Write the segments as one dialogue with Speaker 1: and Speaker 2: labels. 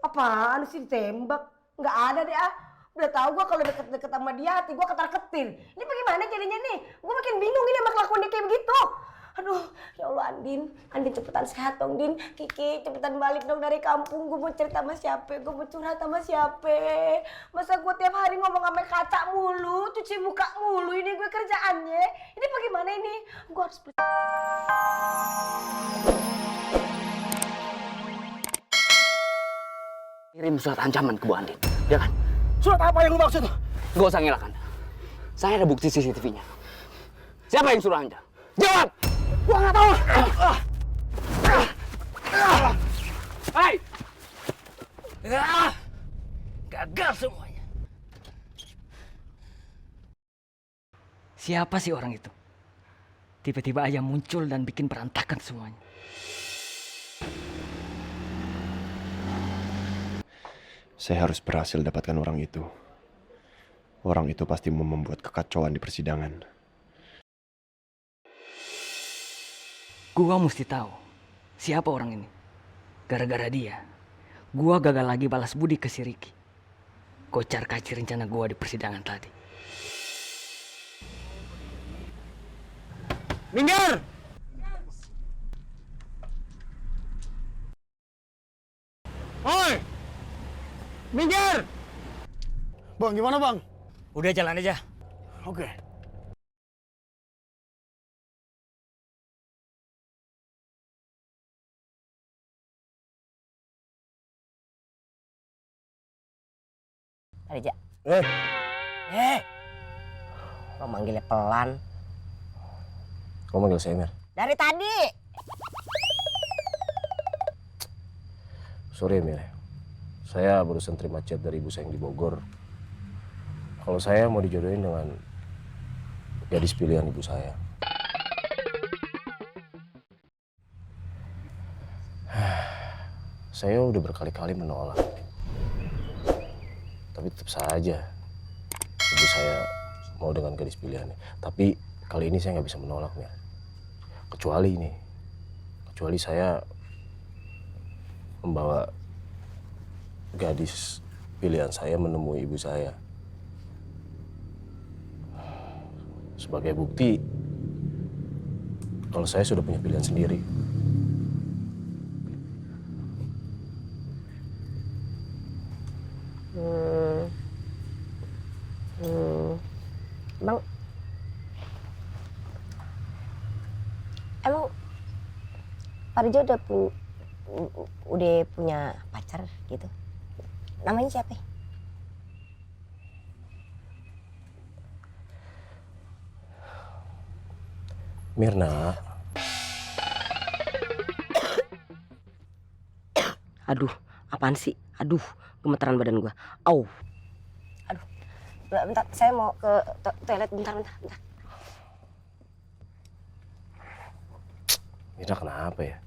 Speaker 1: Apaan sih ditembak? Nggak ada deh ah. Udah tahu gue kalau deket-deket sama dia hati gue ketar-ketir. Ini bagaimana jadinya nih? Gue makin bingung ini sama kelakuan dia kayak begitu. Aduh, ya Allah Andin. Andin cepetan sehat dong, Din. Kiki cepetan balik dong dari kampung. Gue mau cerita sama siapa? Gue mau curhat sama siapa? Masa gue tiap hari ngomong sama kaca mulu, cuci muka mulu. Ini gue kerjaannya. Ini bagaimana ini? Gue harus
Speaker 2: kirim surat ancaman ke Bu Andin, ya kan?
Speaker 3: Surat apa yang lu maksud?
Speaker 2: Gak usah ngelak Anda. Saya ada bukti CCTV-nya. Siapa yang suruh Anda? Jawab!
Speaker 3: Gua nggak tahu.
Speaker 2: Hai! Gagal semuanya.
Speaker 4: Siapa sih orang itu? Tiba-tiba aja muncul dan bikin berantakan semuanya.
Speaker 5: Saya harus berhasil dapatkan orang itu. Orang itu pasti mau membuat kekacauan di persidangan.
Speaker 4: Gua mesti tahu siapa orang ini. Gara-gara dia, gua gagal lagi balas budi ke si Ricky. Kocar kacir rencana gua di persidangan tadi.
Speaker 3: Minggir! Oi! Minggir! Bang, gimana bang?
Speaker 4: Udah jalan aja.
Speaker 3: Oke.
Speaker 1: Parija.
Speaker 3: Eh,
Speaker 1: Lo manggilnya pelan.
Speaker 5: Kamu manggil saya, Mir?
Speaker 1: Dari tadi.
Speaker 5: Sorry, Mir. Saya barusan terima chat dari ibu saya yang di Bogor. Kalau saya mau dijodohin dengan gadis pilihan ibu saya. Saya udah berkali-kali menolak. Tapi tetap saja ibu saya mau dengan gadis pilihannya. Tapi kali ini saya nggak bisa menolak, Mir. Kecuali saya membawa gadis pilihan saya menemui ibu saya. Sebagai bukti kalau saya sudah punya pilihan sendiri.
Speaker 1: Emang Parija udah punya pacar gitu? Namanya siapa?
Speaker 5: Mirna,
Speaker 1: Aduh, apaan sih? Aduh, gemeteran badan gua. Au. Aduh. Bentar, saya mau ke toilet bentar.
Speaker 5: Mirna kenapa ya?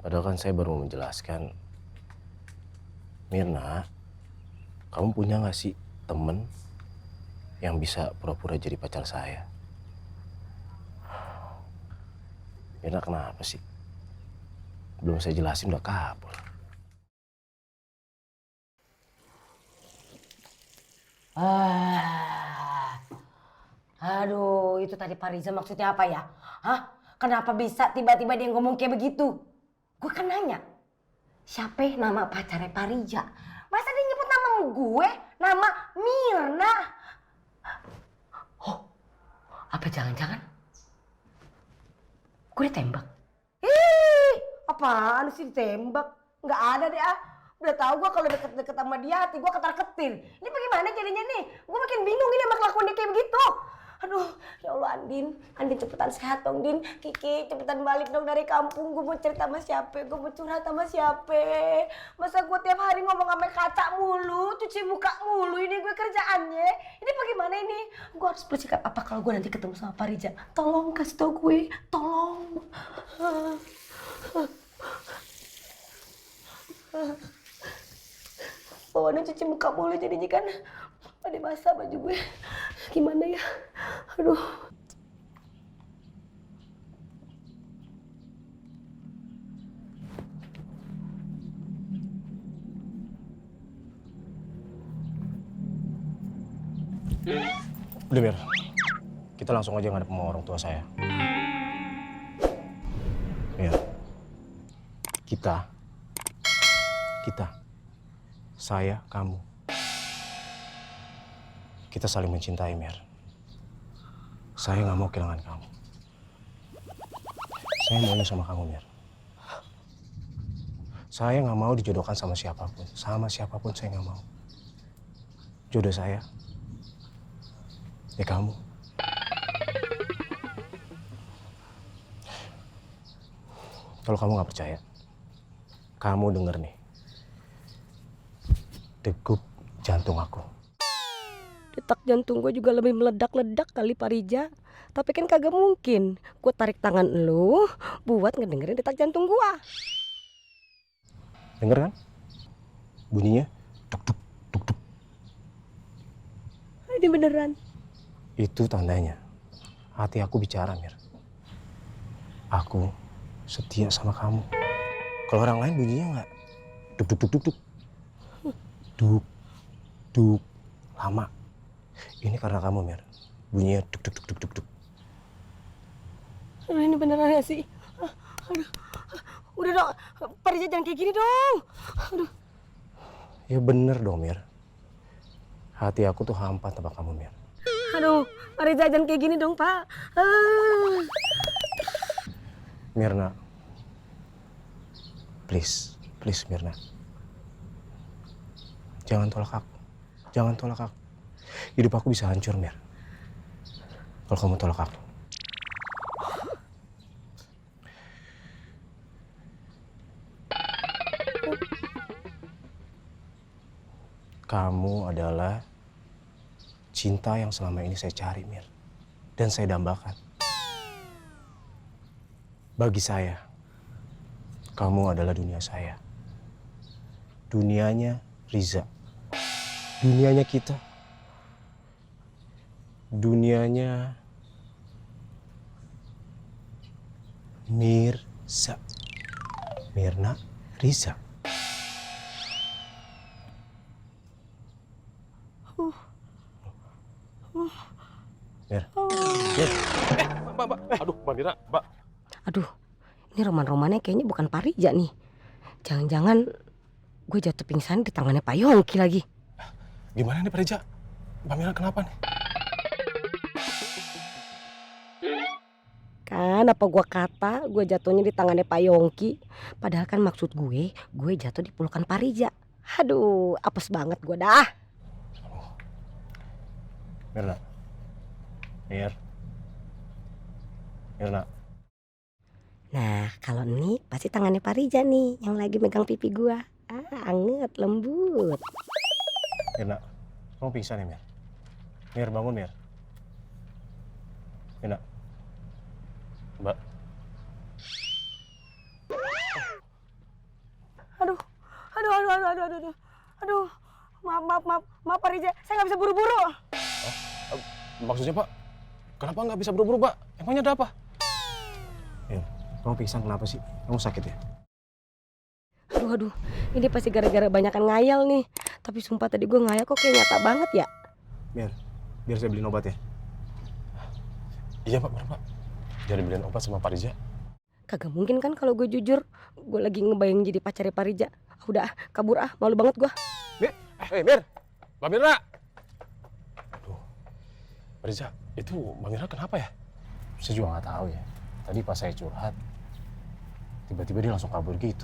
Speaker 5: Padahal kan saya baru mau menjelaskan. Mirna, kamu punya nggak sih temen yang bisa pura-pura jadi pacar saya? Mirna kenapa sih? Belum saya jelasin udah kabur.
Speaker 1: Aduh, itu tadi Parija maksudnya apa ya? Hah? Kenapa bisa tiba-tiba dia ngomong kayak begitu? Gue kan nanya, siapa nama pacarnya Parija? Masa dia nyebut nama gue? Nama Mirna? Oh, apa jangan-jangan gue ditembak? Apaan sih ditembak? Nggak ada deh ah. Udah tahu gue kalau deket-deket sama dia hati gue ketar-ketir. Ini bagaimana jadinya nih? Gue makin bingung ini sama kelakuan dia kayak begitu. Aduh, ya Allah Andin. Andin cepetan sehat dong, Din. Kiki cepetan balik dong dari kampung. Gue mau cerita sama siapa? Gue mau curhat sama siapa? Masa gue tiap hari ngomong sama kaca mulu, cuci muka mulu. Ini gue kerjaannya. Ini bagaimana ini? Gue harus bersikap apa kalau gue nanti ketemu sama Parija? Tolong kasih tau gue. Tolong. Bawaannya cuci muka mulu jadinya kan pada basah baju gue. Gimana ya? Aduh.
Speaker 5: Udah Mir, kita langsung aja ngadep sama orang tua saya. Mir, kita, saya, kamu. Kita saling mencintai, Mir. Saya nggak mau kehilangan kamu. Saya maunya sama kamu, Mir. Saya nggak mau dijodohkan sama siapapun. Sama siapapun saya nggak mau. Jodoh saya, ya kamu. Kalau kamu nggak percaya, kamu denger nih. Degup jantung aku.
Speaker 1: Detak jantung gue juga lebih meledak-ledak kali Pak Rija. Tapi kan kagak mungkin gue tarik tangan lu buat ngedengerin detak jantung gue.
Speaker 5: Denger kan? Bunyinya tuk tuk tuk tuk.
Speaker 1: Ini beneran.
Speaker 5: Itu tandanya hati aku bicara, Mir. Aku setia sama kamu. Kalau orang lain bunyinya nggak duk duk duk duk duk. Duk duk lama. Ini karena kamu, Mir. Bunyinya duk duk duk duk duk duk.
Speaker 1: Aduh, ini beneran ya sih? Aduh. Udah dong, Pak Rija jangan kayak gini dong. Aduh.
Speaker 5: Ya bener dong, Mir. Hati aku tuh hampa tanpa kamu, Mir.
Speaker 1: Aduh, Pak Rija jangan kayak gini dong, Pak.
Speaker 5: Mirna. Please, please Mirna. Jangan tolak aku. Jangan tolak aku. Hidup aku bisa hancur, Mir. Kalau kamu tolak aku. Kamu adalah cinta yang selama ini saya cari, Mir. Dan saya dambakan. Bagi saya, kamu adalah dunia saya. Dunianya Riza. Dunianya kita. Dunianya Mirza. Mirna Riza. Mir. Mir.
Speaker 6: Mbak. Aduh, Mbak Mira, Mbak.
Speaker 1: Aduh, ini roman-romannya kayaknya bukan Pak Rija nih. Jangan-jangan gue jatuh pingsan di tangannya Pak Yongki lagi.
Speaker 6: Gimana nih Pak Rija? Mbak Mira kenapa nih?
Speaker 1: Kan apa gue kata gue jatuhnya di tangannya Pak Yongki. Padahal kan maksud gue jatuh di pelukan Pak Rija. Aduh, apes banget gue dah.
Speaker 5: Mirna. Mirna.
Speaker 1: Nah, kalau ini pasti tangannya Pak Rija nih yang lagi megang pipi gue. Anget, lembut.
Speaker 5: Mirna, kamu pingsan ya, Mir? Mir, bangun, Mir. Mirna. Mbak.
Speaker 1: Aduh. Maaf Pak Rija, saya nggak bisa buru-buru.
Speaker 6: Maksudnya Pak, kenapa nggak bisa buru-buru Pak? Emangnya ada apa?
Speaker 5: Mir, kamu pingsan kenapa sih? Kamu sakit ya?
Speaker 1: Aduh, ini pasti gara-gara banyakan ngayal nih. Tapi sumpah tadi gue ngayal kok kayak nyata banget ya.
Speaker 5: Mir, biar saya beliin obat ya.
Speaker 6: Iya Pak, bener Pak. Jangan dibeliin obat sama Pak Rija.
Speaker 1: Kagak mungkin kan kalau gue jujur. Gue lagi ngebayang jadi pacarnya Pak Rija. Udah, kabur malu banget gue.
Speaker 6: Mir, Mir, Mbak Mira. Aduh, Pak Rija, itu Mbak Mira kenapa ya?
Speaker 5: Saya juga nggak tahu ya. Tadi pas saya curhat, tiba-tiba dia langsung kabur gitu.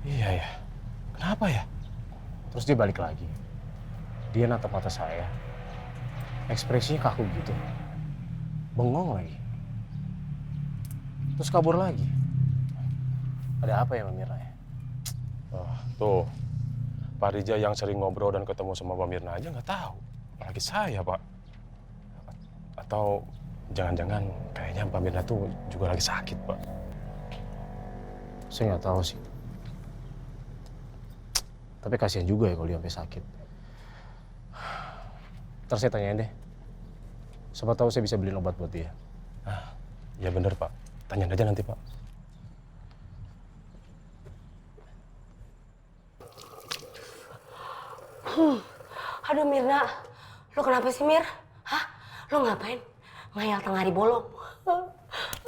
Speaker 6: Iya ya, kenapa ya?
Speaker 5: Terus dia balik lagi. Dia natap mata saya. Ekspresinya kaku gitu. Bengong lagi. Terus kabur lagi. Ada apa ya Mbak Mirna ya?
Speaker 6: Oh, tuh, Pak Rija yang sering ngobrol dan ketemu sama Mbak Mirna aja nggak tahu. Apalagi saya, Pak. Atau jangan-jangan kayaknya Mbak Mirna tuh juga lagi sakit, Pak.
Speaker 5: Saya nggak tahu sih. Tapi kasihan juga ya kalau dia sampai sakit. Ntar saya tanyain deh. Siapa tahu saya bisa beliin obat buat dia.
Speaker 6: Ah, ya bener, Pak. Tanyain aja nanti, Pak.
Speaker 1: Aduh Mirna, Lo kenapa sih, Mir? Hah? Lo ngapain? Ngayal tengah hari bolong.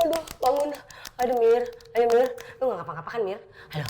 Speaker 1: Aduh, bangun. Aduh, Mir. Ayo, Mir. Lo gak ngapa-ngapa kan, Mir? Halo.